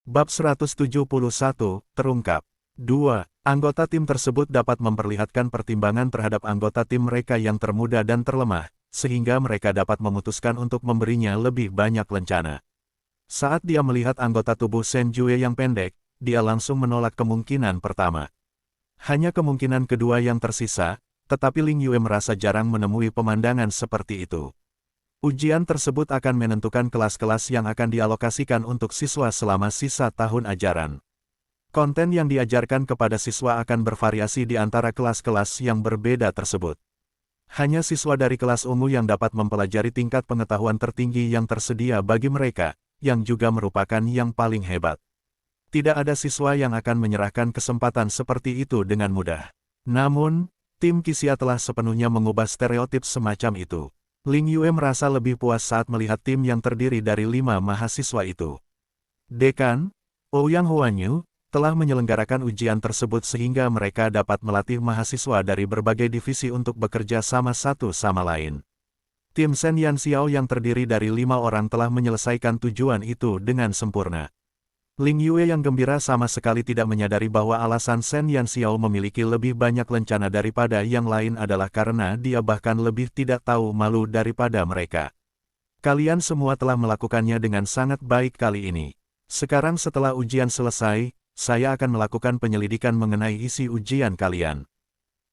Bab 171, terungkap. 2. Anggota tim tersebut dapat memperlihatkan pertimbangan terhadap anggota tim mereka yang termuda dan terlemah, sehingga mereka dapat memutuskan untuk memberinya lebih banyak lencana. Saat dia melihat anggota tubuh Shen Jue yang pendek, dia langsung menolak kemungkinan pertama. Hanya kemungkinan kedua yang tersisa, tetapi Ling Yue merasa jarang menemui pemandangan seperti itu. Ujian tersebut akan menentukan kelas-kelas yang akan dialokasikan untuk siswa selama sisa tahun ajaran. Konten yang diajarkan kepada siswa akan bervariasi di antara kelas-kelas yang berbeda tersebut. Hanya siswa dari kelas ungu yang dapat mempelajari tingkat pengetahuan tertinggi yang tersedia bagi mereka, yang juga merupakan yang paling hebat. Tidak ada siswa yang akan menyerahkan kesempatan seperti itu dengan mudah. Namun, tim Qixia telah sepenuhnya mengubah stereotip semacam itu. Ling Yue merasa lebih puas saat melihat tim yang terdiri dari 5 mahasiswa itu. Dekan, Ouyang Huanyu, telah menyelenggarakan ujian tersebut sehingga mereka dapat melatih mahasiswa dari berbagai divisi untuk bekerja sama satu sama lain. Tim Shen Yanxiao yang terdiri dari 5 orang telah menyelesaikan tujuan itu dengan sempurna. Ling Yue yang gembira sama sekali tidak menyadari bahwa alasan Shen Yanxiao memiliki lebih banyak lencana daripada yang lain adalah karena dia bahkan lebih tidak tahu malu daripada mereka. Kalian semua telah melakukannya dengan sangat baik kali ini. Sekarang setelah ujian selesai, saya akan melakukan penyelidikan mengenai isi ujian kalian.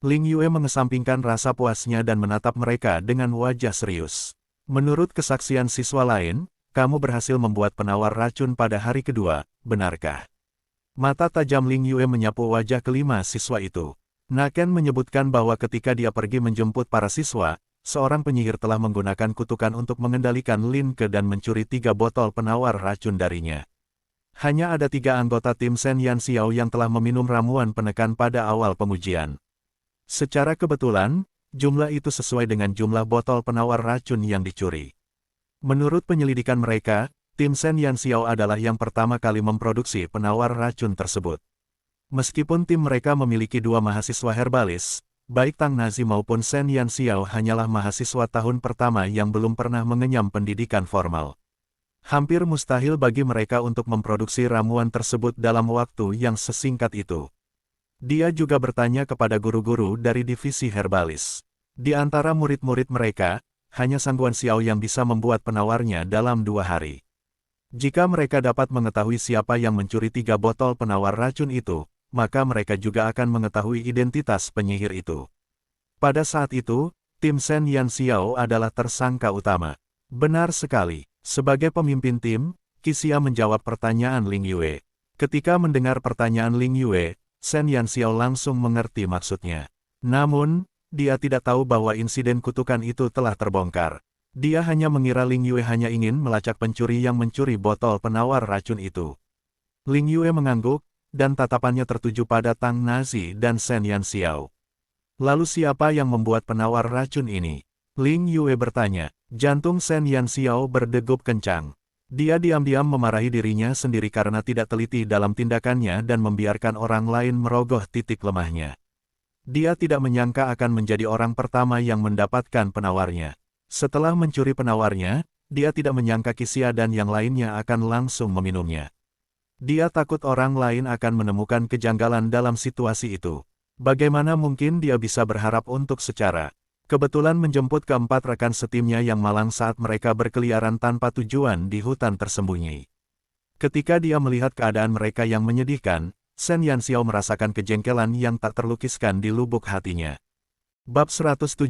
Ling Yue mengesampingkan rasa puasnya dan menatap mereka dengan wajah serius. Menurut kesaksian siswa lain, kamu berhasil membuat penawar racun pada hari kedua, benarkah? Mata tajam Ling Yue menyapu wajah kelima siswa itu. Naken menyebutkan bahwa ketika dia pergi menjemput para siswa, seorang penyihir telah menggunakan kutukan untuk mengendalikan Lin Ke dan mencuri 3 botol penawar racun darinya. Hanya ada 3 anggota tim Shen Yanxiao yang telah meminum ramuan penekan pada awal pengujian. Secara kebetulan, jumlah itu sesuai dengan jumlah botol penawar racun yang dicuri. Menurut penyelidikan mereka, tim Shen Yanxiao adalah yang pertama kali memproduksi penawar racun tersebut. Meskipun tim mereka memiliki 2 mahasiswa herbalis, baik Tang Nazi maupun Shen Yanxiao hanyalah mahasiswa tahun pertama yang belum pernah mengenyam pendidikan formal. Hampir mustahil bagi mereka untuk memproduksi ramuan tersebut dalam waktu yang sesingkat itu. Dia juga bertanya kepada guru-guru dari divisi herbalis. Di antara murid-murid mereka, hanya Sang Guanxiao yang bisa membuat penawarnya dalam 2 hari. Jika mereka dapat mengetahui siapa yang mencuri 3 botol penawar racun itu, maka mereka juga akan mengetahui identitas penyihir itu. Pada saat itu, tim Shen Yanxiao adalah tersangka utama. Benar sekali. Sebagai pemimpin tim, Qixia menjawab pertanyaan Ling Yue. Ketika mendengar pertanyaan Ling Yue, Shen Yanxiao langsung mengerti maksudnya. Namun, dia tidak tahu bahwa insiden kutukan itu telah terbongkar. Dia hanya mengira Ling Yue hanya ingin melacak pencuri yang mencuri botol penawar racun itu. Ling Yue mengangguk, dan tatapannya tertuju pada Tang Nazi dan Shen Yanxiao. Lalu siapa yang membuat penawar racun ini? Ling Yue bertanya. Jantung Shen Yanxiao berdegup kencang. Dia diam-diam memarahi dirinya sendiri karena tidak teliti dalam tindakannya dan membiarkan orang lain merogoh titik lemahnya. Dia tidak menyangka akan menjadi orang pertama yang mendapatkan penawarnya. Setelah mencuri penawarnya, dia tidak menyangka Qixia dan yang lainnya akan langsung meminumnya. Dia takut orang lain akan menemukan kejanggalan dalam situasi itu. Bagaimana mungkin dia bisa berharap untuk secara kebetulan menjemput keempat rekan setimnya yang malang saat mereka berkeliaran tanpa tujuan di hutan tersembunyi. Ketika dia melihat keadaan mereka yang menyedihkan, Shen Yanxiao merasakan kejengkelan yang tak terlukiskan di lubuk hatinya. Bab 172,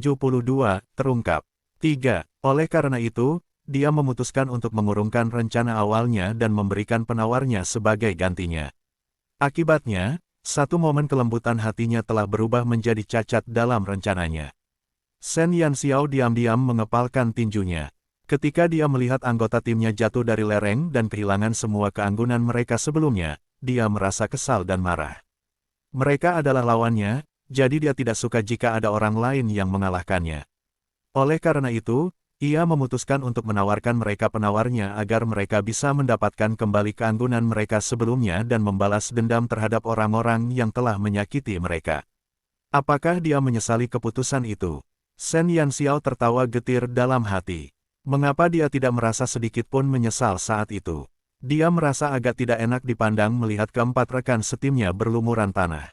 terungkap. 3. Oleh karena itu, dia memutuskan untuk mengurungkan rencana awalnya dan memberikan penawarnya sebagai gantinya. Akibatnya, satu momen kelembutan hatinya telah berubah menjadi cacat dalam rencananya. Shen Yanxiao diam-diam mengepalkan tinjunya. Ketika dia melihat anggota timnya jatuh dari lereng dan kehilangan semua keanggunan mereka sebelumnya, dia merasa kesal dan marah. Mereka adalah lawannya, jadi dia tidak suka jika ada orang lain yang mengalahkannya. Oleh karena itu, ia memutuskan untuk menawarkan mereka penawarnya agar mereka bisa mendapatkan kembali keanggunan mereka sebelumnya dan membalas dendam terhadap orang-orang yang telah menyakiti mereka. Apakah dia menyesali keputusan itu? Shen Yanxiao tertawa getir dalam hati. Mengapa dia tidak merasa sedikit pun menyesal saat itu? Dia merasa agak tidak enak dipandang melihat keempat rekan setimnya berlumuran tanah.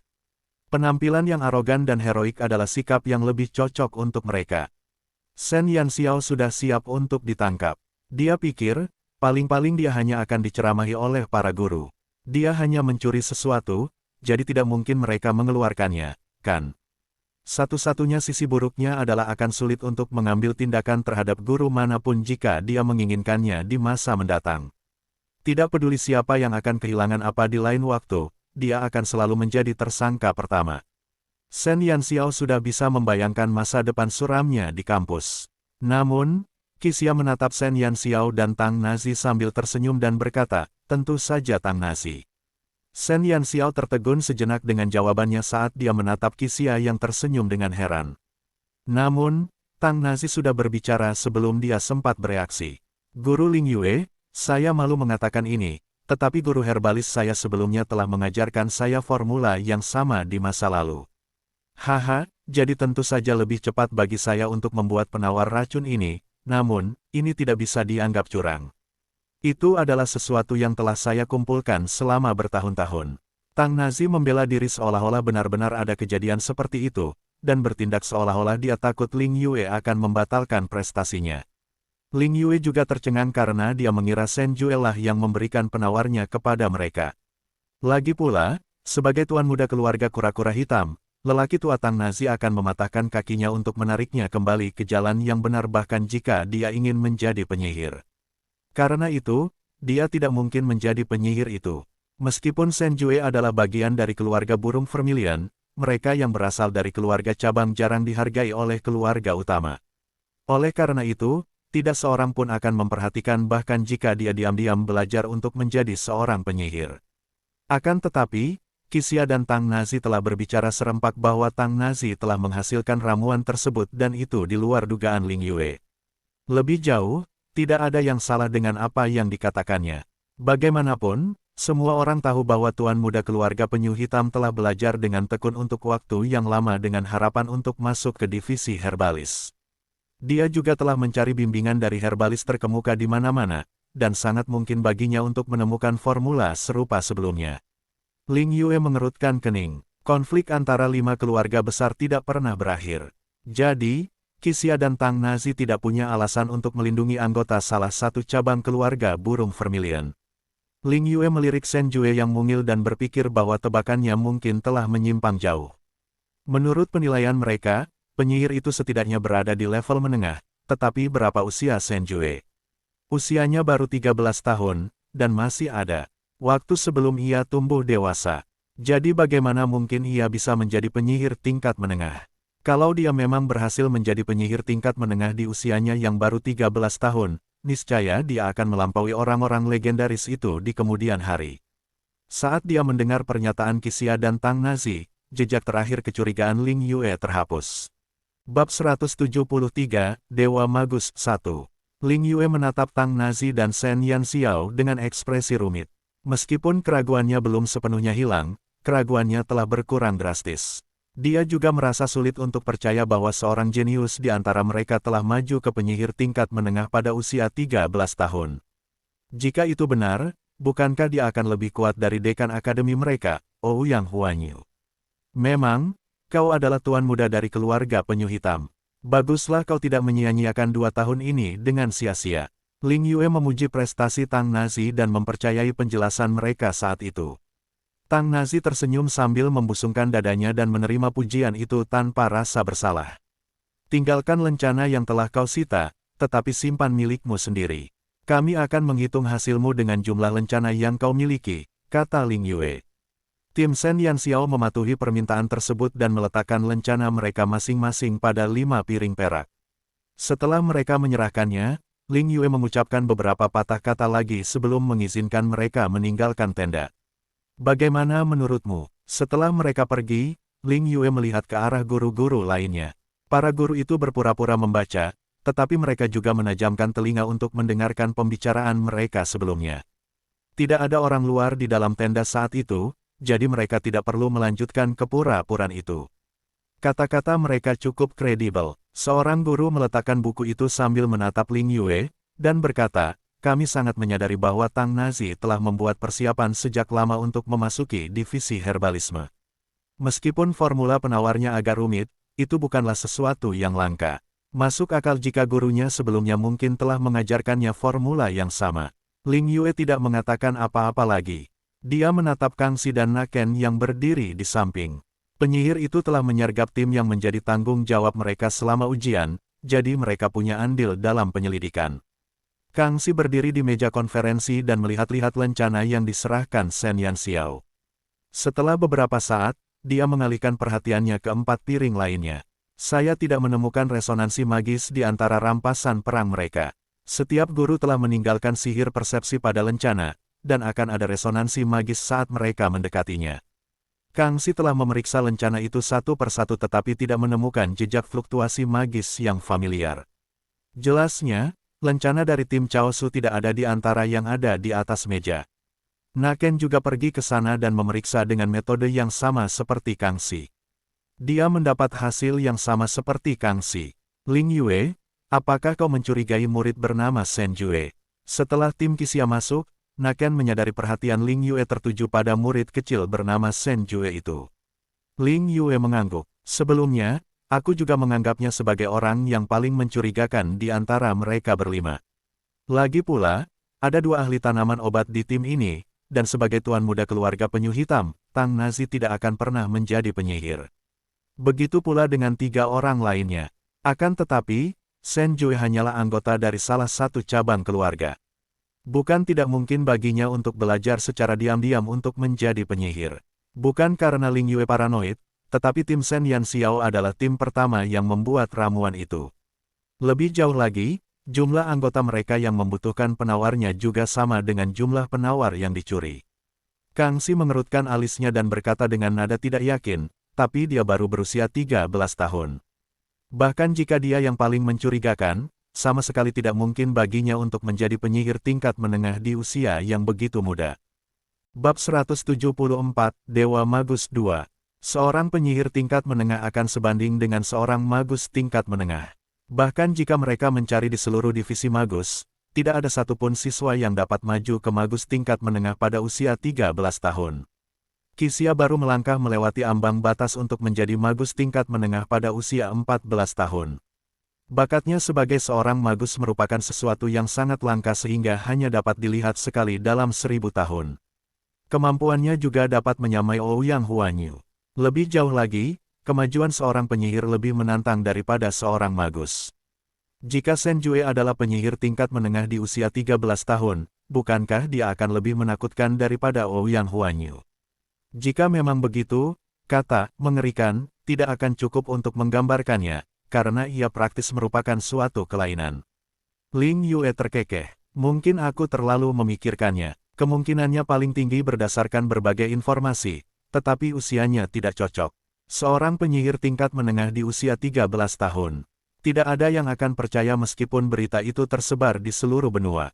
Penampilan yang arogan dan heroik adalah sikap yang lebih cocok untuk mereka. Shen Yanxiao sudah siap untuk ditangkap. Dia pikir, paling-paling dia hanya akan diceramahi oleh para guru. Dia hanya mencuri sesuatu, jadi tidak mungkin mereka mengeluarkannya, kan? Satu-satunya sisi buruknya adalah akan sulit untuk mengambil tindakan terhadap guru manapun jika dia menginginkannya di masa mendatang. Tidak peduli siapa yang akan kehilangan apa di lain waktu, dia akan selalu menjadi tersangka pertama. Shen Yanxiao sudah bisa membayangkan masa depan suramnya di kampus. Namun, Qixia menatap Shen Yanxiao dan Tang Nazi sambil tersenyum dan berkata, tentu saja Tang Nazi. Shen Yanxiao tertegun sejenak dengan jawabannya saat dia menatap Qixia yang tersenyum dengan heran. Namun, Tang Nazi sudah berbicara sebelum dia sempat bereaksi. Guru Ling Yue, saya malu mengatakan ini, tetapi guru herbalis saya sebelumnya telah mengajarkan saya formula yang sama di masa lalu. Haha, jadi tentu saja lebih cepat bagi saya untuk membuat penawar racun ini, namun, ini tidak bisa dianggap curang. Itu adalah sesuatu yang telah saya kumpulkan selama bertahun-tahun. Tang Nazi membela diri seolah-olah benar-benar ada kejadian seperti itu, dan bertindak seolah-olah dia takut Ling Yue akan membatalkan prestasinya. Ling Yue juga tercengang karena dia mengira Shen Jue lah yang memberikan penawarnya kepada mereka. Lagi pula, sebagai tuan muda keluarga kura-kura hitam, lelaki tua Tang Nazi akan mematahkan kakinya untuk menariknya kembali ke jalan yang benar bahkan jika dia ingin menjadi penyihir. Karena itu, dia tidak mungkin menjadi penyihir itu. Meskipun Shen Jue adalah bagian dari keluarga burung vermilion, mereka yang berasal dari keluarga cabang jarang dihargai oleh keluarga utama. Oleh karena itu, tidak seorang pun akan memperhatikan bahkan jika dia diam-diam belajar untuk menjadi seorang penyihir. Akan tetapi, Qixia dan Tang Nazi telah berbicara serempak bahwa Tang Nazi telah menghasilkan ramuan tersebut dan itu di luar dugaan Ling Yue. Lebih jauh, tidak ada yang salah dengan apa yang dikatakannya. Bagaimanapun, semua orang tahu bahwa tuan muda keluarga penyu hitam telah belajar dengan tekun untuk waktu yang lama dengan harapan untuk masuk ke divisi herbalis. Dia juga telah mencari bimbingan dari herbalis terkemuka di mana-mana, dan sangat mungkin baginya untuk menemukan formula serupa sebelumnya. Ling Yue mengerutkan kening. Konflik antara 5 keluarga besar tidak pernah berakhir. Jadi, Qixia dan Tang Nazi tidak punya alasan untuk melindungi anggota salah satu cabang keluarga burung vermilion. Ling Yue melirik Shen Jue yang mungil dan berpikir bahwa tebakannya mungkin telah menyimpang jauh. Menurut penilaian mereka, penyihir itu setidaknya berada di level menengah, tetapi berapa usia Shen Jue? Usianya baru 13 tahun, dan masih ada waktu sebelum ia tumbuh dewasa. Jadi bagaimana mungkin ia bisa menjadi penyihir tingkat menengah? Kalau dia memang berhasil menjadi penyihir tingkat menengah di usianya yang baru 13 tahun, niscaya dia akan melampaui orang-orang legendaris itu di kemudian hari. Saat dia mendengar pernyataan Qixia dan Tang Nazi, jejak terakhir kecurigaan Ling Yue terhapus. Bab 173, Dewa Magus 1. Ling Yue menatap Tang Nazi dan Shen Yanxiao dengan ekspresi rumit. Meskipun keraguannya belum sepenuhnya hilang, keraguannya telah berkurang drastis. Dia juga merasa sulit untuk percaya bahwa seorang jenius di antara mereka telah maju ke penyihir tingkat menengah pada usia 13 tahun. Jika itu benar, bukankah dia akan lebih kuat dari dekan akademi mereka, Ouyang Huanyu? Memang, kau adalah tuan muda dari keluarga penyu hitam. Baguslah kau tidak menyia-nyiakan 2 tahun ini dengan sia-sia. Ling Yue memuji prestasi Tang Nazi dan mempercayai penjelasan mereka saat itu. Tang Nazi tersenyum sambil membusungkan dadanya dan menerima pujian itu tanpa rasa bersalah. Tinggalkan lencana yang telah kau sita, tetapi simpan milikmu sendiri. Kami akan menghitung hasilmu dengan jumlah lencana yang kau miliki, kata Ling Yue. Tim Shen Yanxiao mematuhi permintaan tersebut dan meletakkan lencana mereka masing-masing pada 5 piring perak. Setelah mereka menyerahkannya, Ling Yue mengucapkan beberapa patah kata lagi sebelum mengizinkan mereka meninggalkan tenda. Bagaimana menurutmu? Setelah mereka pergi, Ling Yue melihat ke arah guru-guru lainnya. Para guru itu berpura-pura membaca, tetapi mereka juga menajamkan telinga untuk mendengarkan pembicaraan mereka sebelumnya. Tidak ada orang luar di dalam tenda saat itu, jadi mereka tidak perlu melanjutkan kepura-puraan itu. Kata-kata mereka cukup kredibel. Seorang guru meletakkan buku itu sambil menatap Ling Yue, dan berkata, kami sangat menyadari bahwa Tang Nazi telah membuat persiapan sejak lama untuk memasuki divisi herbalisme. Meskipun formula penawarnya agak rumit, itu bukanlah sesuatu yang langka. Masuk akal jika gurunya sebelumnya mungkin telah mengajarkannya formula yang sama. Ling Yue tidak mengatakan apa-apa lagi. Dia menatap Kang Xi dan Naken yang berdiri di samping. Penyihir itu telah menyergap tim yang menjadi tanggung jawab mereka selama ujian, jadi mereka punya andil dalam penyelidikan. Kang Xi berdiri di meja konferensi dan melihat-lihat lencana yang diserahkan Shen Yanxiao. Setelah beberapa saat, dia mengalihkan perhatiannya ke 4 piring lainnya. Saya tidak menemukan resonansi magis di antara rampasan perang mereka. Setiap guru telah meninggalkan sihir persepsi pada lencana, dan akan ada resonansi magis saat mereka mendekatinya. Kang Xi telah memeriksa lencana itu satu persatu tetapi tidak menemukan jejak fluktuasi magis yang familiar. Jelasnya, lencana dari tim Chaosu tidak ada di antara yang ada di atas meja. Naken juga pergi ke sana dan memeriksa dengan metode yang sama seperti Kang Xi. Dia mendapat hasil yang sama seperti Kang Xi. Ling Yue, apakah kau mencurigai murid bernama Shen Jue? Setelah tim Qixia masuk, Naken menyadari perhatian Ling Yue tertuju pada murid kecil bernama Shen Jue itu. Ling Yue mengangguk. Sebelumnya, aku juga menganggapnya sebagai orang yang paling mencurigakan di antara mereka berlima. Lagi pula, ada 2 ahli tanaman obat di tim ini, dan sebagai tuan muda keluarga penyu hitam, Tang Nazi tidak akan pernah menjadi penyihir. Begitu pula dengan 3 orang lainnya. Akan tetapi, Shen Jue hanyalah anggota dari salah satu cabang keluarga. Bukan tidak mungkin baginya untuk belajar secara diam-diam untuk menjadi penyihir. Bukan karena Ling Yue paranoid, tetapi tim Shen Yanxiao adalah tim pertama yang membuat ramuan itu. Lebih jauh lagi, jumlah anggota mereka yang membutuhkan penawarnya juga sama dengan jumlah penawar yang dicuri. Kang Xi mengerutkan alisnya dan berkata dengan nada tidak yakin, tapi dia baru berusia 13 tahun. Bahkan jika dia yang paling mencurigakan, sama sekali tidak mungkin baginya untuk menjadi penyihir tingkat menengah di usia yang begitu muda. Bab 174, Dewa Magus 2. Seorang penyihir tingkat menengah akan sebanding dengan seorang magus tingkat menengah. Bahkan jika mereka mencari di seluruh divisi magus, tidak ada satupun siswa yang dapat maju ke magus tingkat menengah pada usia 13 tahun. Qixia baru melangkah melewati ambang batas untuk menjadi magus tingkat menengah pada usia 14 tahun. Bakatnya sebagai seorang magus merupakan sesuatu yang sangat langka sehingga hanya dapat dilihat sekali dalam 1000 tahun. Kemampuannya juga dapat menyamai Ouyang Huanyu. Lebih jauh lagi, kemajuan seorang penyihir lebih menantang daripada seorang magus. Jika Shen Jue adalah penyihir tingkat menengah di usia 13 tahun, bukankah dia akan lebih menakutkan daripada Ouyang Huanyu? Jika memang begitu, kata mengerikan tidak akan cukup untuk menggambarkannya, karena ia praktis merupakan suatu kelainan. Ling Yue terkekeh. Mungkin aku terlalu memikirkannya. Kemungkinannya paling tinggi berdasarkan berbagai informasi, tetapi usianya tidak cocok. Seorang penyihir tingkat menengah di usia 13 tahun. Tidak ada yang akan percaya meskipun berita itu tersebar di seluruh benua.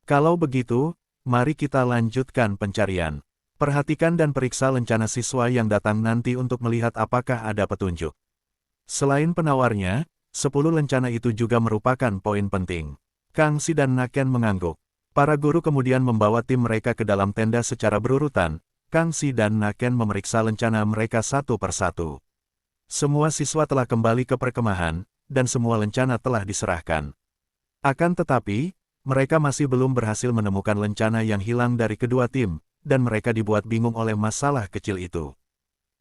Kalau begitu, mari kita lanjutkan pencarian. Perhatikan dan periksa lencana siswa yang datang nanti untuk melihat apakah ada petunjuk. Selain penawarnya, 10 lencana itu juga merupakan poin penting. Kang Xi dan Naken mengangguk. Para guru kemudian membawa tim mereka ke dalam tenda secara berurutan. Kang Xi dan Naken memeriksa lencana mereka satu persatu. Semua siswa telah kembali ke perkemahan, dan semua lencana telah diserahkan. Akan tetapi, mereka masih belum berhasil menemukan lencana yang hilang dari kedua tim, dan mereka dibuat bingung oleh masalah kecil itu.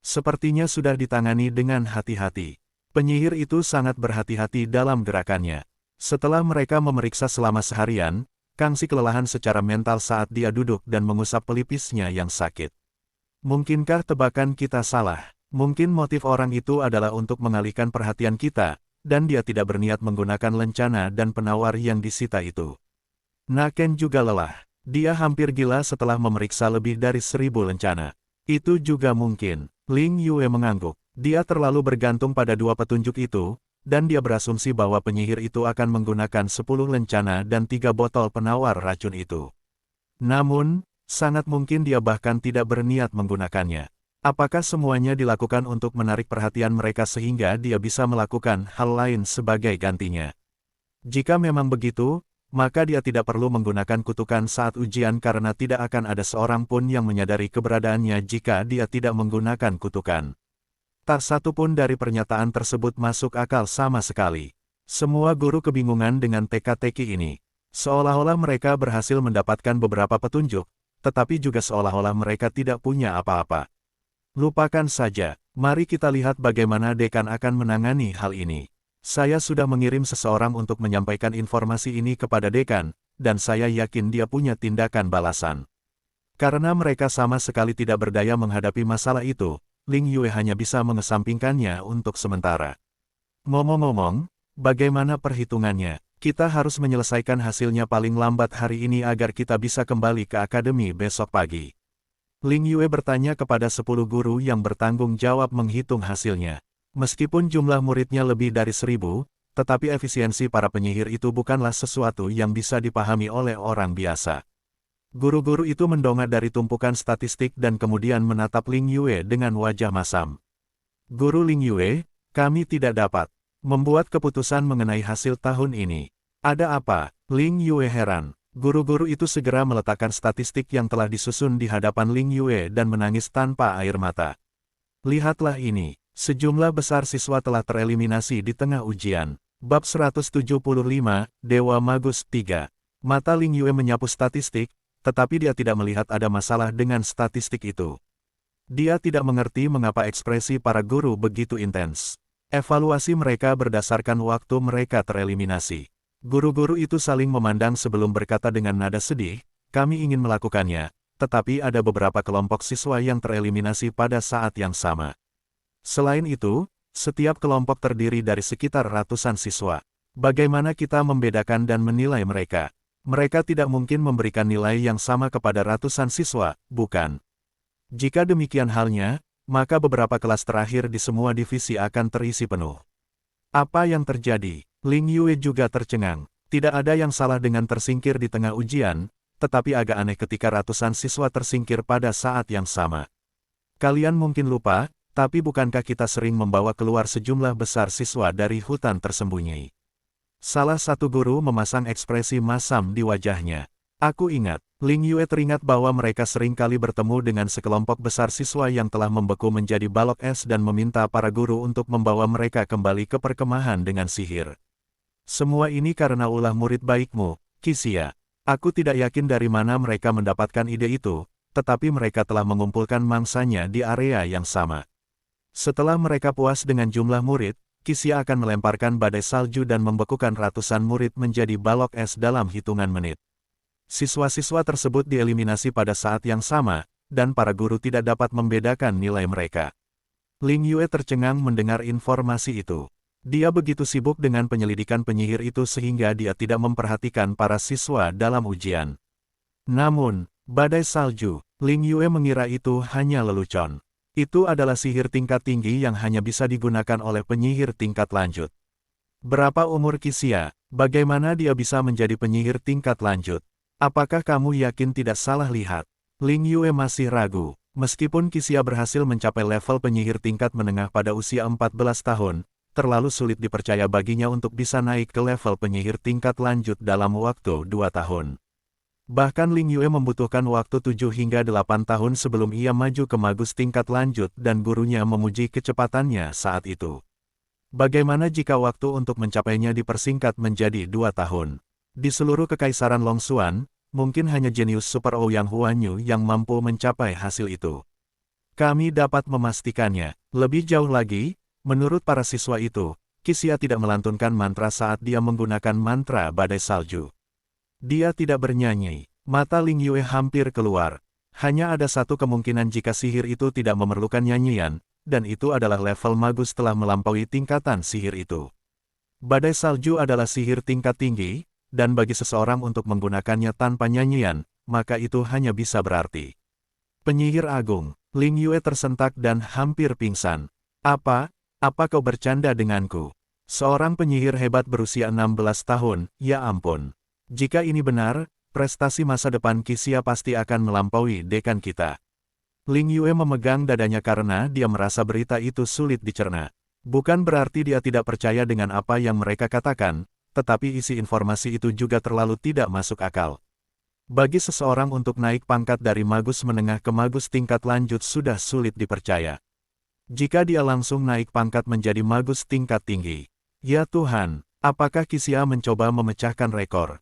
Sepertinya sudah ditangani dengan hati-hati. Penyihir itu sangat berhati-hati dalam gerakannya. Setelah mereka memeriksa selama seharian, Kang Xi kelelahan secara mental saat dia duduk dan mengusap pelipisnya yang sakit. Mungkinkah tebakan kita salah? Mungkin motif orang itu adalah untuk mengalihkan perhatian kita, dan dia tidak berniat menggunakan lencana dan penawar yang disita itu. Naken juga lelah. Dia hampir gila setelah memeriksa lebih dari 1000 lencana. Itu juga mungkin. Ling Yue mengangguk. Dia terlalu bergantung pada 2 petunjuk itu, dan dia berasumsi bahwa penyihir itu akan menggunakan 10 lencana dan 3 botol penawar racun itu. Namun, sangat mungkin dia bahkan tidak berniat menggunakannya. Apakah semuanya dilakukan untuk menarik perhatian mereka sehingga dia bisa melakukan hal lain sebagai gantinya? Jika memang begitu, maka dia tidak perlu menggunakan kutukan saat ujian karena tidak akan ada seorang pun yang menyadari keberadaannya jika dia tidak menggunakan kutukan. Tak satu pun dari pernyataan tersebut masuk akal sama sekali. Semua guru kebingungan dengan teka-teki ini. Seolah-olah mereka berhasil mendapatkan beberapa petunjuk, tetapi juga seolah-olah mereka tidak punya apa-apa. Lupakan saja, mari kita lihat bagaimana dekan akan menangani hal ini. Saya sudah mengirim seseorang untuk menyampaikan informasi ini kepada dekan, dan saya yakin dia punya tindakan balasan. Karena mereka sama sekali tidak berdaya menghadapi masalah itu, Ling Yue hanya bisa mengesampingkannya untuk sementara. Ngomong-ngomong, bagaimana perhitungannya? Kita harus menyelesaikan hasilnya paling lambat hari ini agar kita bisa kembali ke akademi besok pagi. Ling Yue bertanya kepada 10 guru yang bertanggung jawab menghitung hasilnya. Meskipun jumlah muridnya lebih dari 1000, tetapi efisiensi para penyihir itu bukanlah sesuatu yang bisa dipahami oleh orang biasa. Guru-guru itu mendongak dari tumpukan statistik dan kemudian menatap Ling Yue dengan wajah masam. Guru Ling Yue, kami tidak dapat membuat keputusan mengenai hasil tahun ini. Ada apa? Ling Yue heran. Guru-guru itu segera meletakkan statistik yang telah disusun di hadapan Ling Yue dan menangis tanpa air mata. Lihatlah ini. Sejumlah besar siswa telah tereliminasi di tengah ujian. Bab 175, Dewa Magus 3. Mata Ling Yue menyapu statistik, tetapi dia tidak melihat ada masalah dengan statistik itu. Dia tidak mengerti mengapa ekspresi para guru begitu intens. Evaluasi mereka berdasarkan waktu mereka tereliminasi. Guru-guru itu saling memandang sebelum berkata dengan nada sedih, kami ingin melakukannya, tetapi ada beberapa kelompok siswa yang tereliminasi pada saat yang sama. Selain itu, setiap kelompok terdiri dari sekitar ratusan siswa. Bagaimana kita membedakan dan menilai mereka? Mereka tidak mungkin memberikan nilai yang sama kepada ratusan siswa, bukan? Jika demikian halnya, maka beberapa kelas terakhir di semua divisi akan terisi penuh. Apa yang terjadi? Ling Yue juga tercengang. Tidak ada yang salah dengan tersingkir di tengah ujian, tetapi agak aneh ketika ratusan siswa tersingkir pada saat yang sama. Kalian mungkin lupa, tapi bukankah kita sering membawa keluar sejumlah besar siswa dari hutan tersembunyi? Salah satu guru memasang ekspresi masam di wajahnya. Aku ingat, Ling Yue teringat bahwa mereka sering kali bertemu dengan sekelompok besar siswa yang telah membeku menjadi balok es dan meminta para guru untuk membawa mereka kembali ke perkemahan dengan sihir. Semua ini karena ulah murid baikmu, Qixia. Aku tidak yakin dari mana mereka mendapatkan ide itu, tetapi mereka telah mengumpulkan mangsanya di area yang sama. Setelah mereka puas dengan jumlah murid, Qixia akan melemparkan badai salju dan membekukan ratusan murid menjadi balok es dalam hitungan menit. Siswa-siswa tersebut dieliminasi pada saat yang sama, dan para guru tidak dapat membedakan nilai mereka. Ling Yue tercengang mendengar informasi itu. Dia begitu sibuk dengan penyelidikan penyihir itu sehingga dia tidak memperhatikan para siswa dalam ujian. Namun, badai salju, Ling Yue mengira itu hanya lelucon. Itu adalah sihir tingkat tinggi yang hanya bisa digunakan oleh penyihir tingkat lanjut. Berapa umur Qixia? Bagaimana dia bisa menjadi penyihir tingkat lanjut? Apakah kamu yakin tidak salah lihat? Ling Yue masih ragu. Meskipun Qixia berhasil mencapai level penyihir tingkat menengah pada usia 14 tahun, terlalu sulit dipercaya baginya untuk bisa naik ke level penyihir tingkat lanjut dalam waktu 2 tahun. Bahkan Ling Yue membutuhkan waktu 7 hingga 8 tahun sebelum ia maju ke magus tingkat lanjut dan gurunya memuji kecepatannya saat itu. Bagaimana jika waktu untuk mencapainya dipersingkat menjadi 2 tahun? Di seluruh kekaisaran Longxuan, mungkin hanya jenius Super Ouyang Huanyu yang mampu mencapai hasil itu. Kami dapat memastikannya. Lebih jauh lagi, menurut para siswa itu, Qixia tidak melantunkan mantra saat dia menggunakan mantra badai salju. Dia tidak bernyanyi. Mata Ling Yue hampir keluar. Hanya ada satu kemungkinan jika sihir itu tidak memerlukan nyanyian, dan itu adalah level magus telah melampaui tingkatan sihir itu. Badai salju adalah sihir tingkat tinggi, dan bagi seseorang untuk menggunakannya tanpa nyanyian, maka itu hanya bisa berarti penyihir agung. Ling Yue tersentak dan hampir pingsan. Apa kau bercanda denganku? Seorang penyihir hebat berusia 16 tahun, ya ampun. Jika ini benar, prestasi masa depan Qixia pasti akan melampaui dekan kita. Ling Yue memegang dadanya karena dia merasa berita itu sulit dicerna. Bukan berarti dia tidak percaya dengan apa yang mereka katakan, tetapi isi informasi itu juga terlalu tidak masuk akal. Bagi seseorang untuk naik pangkat dari magus menengah ke magus tingkat lanjut sudah sulit dipercaya. Jika dia langsung naik pangkat menjadi magus tingkat tinggi. Ya Tuhan, apakah Qixia mencoba memecahkan rekor?